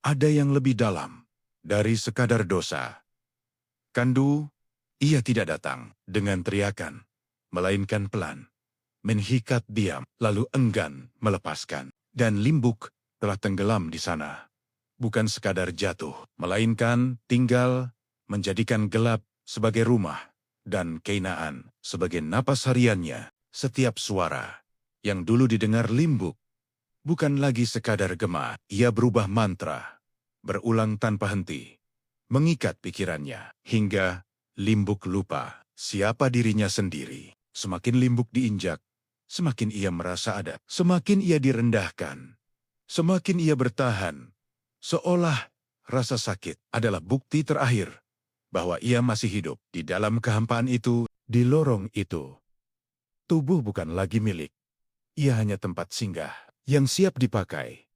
ada yang lebih dalam dari sekadar dosa. Kandu, ia tidak datang dengan teriakan, melainkan pelan, menghikat diam, lalu enggan melepaskan. Dan limbuk telah tenggelam di sana. Bukan sekadar jatuh, melainkan tinggal menjadikan gelap sebagai rumah dan keinaan sebagai napas hariannya. Setiap suara yang dulu didengar limbuk bukan lagi sekadar gema, ia berubah mantra, berulang tanpa henti, mengikat pikirannya hingga limbuk lupa siapa dirinya sendiri. Semakin limbuk diinjak, semakin ia merasa ada, semakin ia direndahkan, semakin ia bertahan, seolah rasa sakit adalah bukti terakhir bahwa ia masih hidup. Di dalam kehampaan itu, di lorong itu, tubuh bukan lagi milik. Ia hanya tempat singgah yang siap dipakai,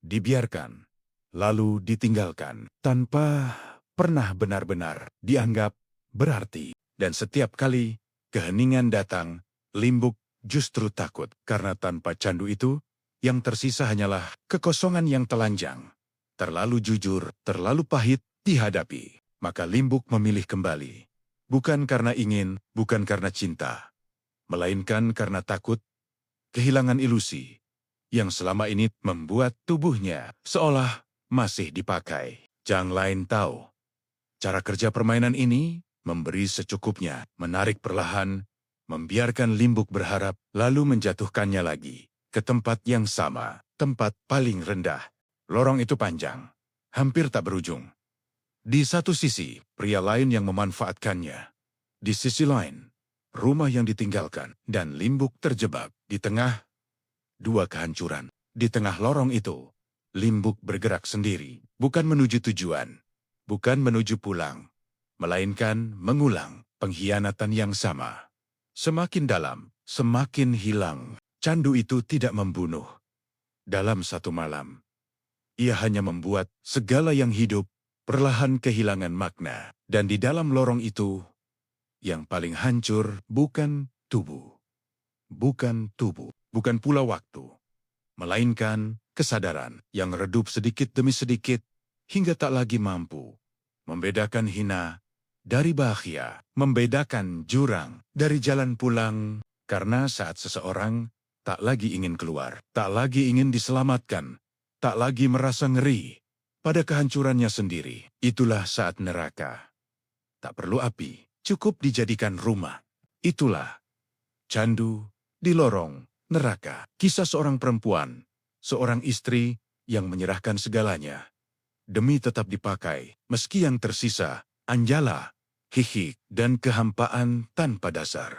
dibiarkan, lalu ditinggalkan tanpa pernah benar-benar dianggap berarti. Dan setiap kali keheningan datang, limbuk justru takut karena tanpa candu itu, yang tersisa hanyalah kekosongan yang telanjang. Terlalu jujur, terlalu pahit dihadapi. Maka limbuk memilih kembali. Bukan karena ingin, bukan karena cinta, melainkan karena takut kehilangan ilusi yang selama ini membuat tubuhnya seolah masih dipakai. Jang Lain tahu, cara kerja permainan ini memberi secukupnya, menarik perlahan, membiarkan limbuk berharap, lalu menjatuhkannya lagi ke tempat yang sama, tempat paling rendah. Lorong itu panjang, hampir tak berujung. Di satu sisi, pria lain yang memanfaatkannya. Di sisi lain, rumah yang ditinggalkan, dan limbuk terjebak di tengah dua kehancuran. Di tengah lorong itu, limbuk bergerak sendiri, bukan menuju tujuan, bukan menuju pulang, melainkan mengulang pengkhianatan yang sama. Semakin dalam, semakin hilang. Candu itu tidak membunuh. Dalam satu malam, ia hanya membuat segala yang hidup perlahan kehilangan makna. Dan di dalam lorong itu, yang paling hancur bukan tubuh, bukan pula waktu, melainkan kesadaran yang redup sedikit demi sedikit hingga tak lagi mampu membedakan hina dari bahagia, membedakan jurang dari jalan pulang. Karena saat seseorang tak lagi ingin keluar, tak lagi ingin diselamatkan, tak lagi merasa ngeri pada kehancurannya sendiri, itulah saat neraka tak perlu api, cukup dijadikan rumah. Itulah candu di lorong neraka. Kisah seorang perempuan, seorang istri yang menyerahkan segalanya demi tetap dipakai, meski yang tersisa anjala, hihik, dan kehampaan tanpa dasar.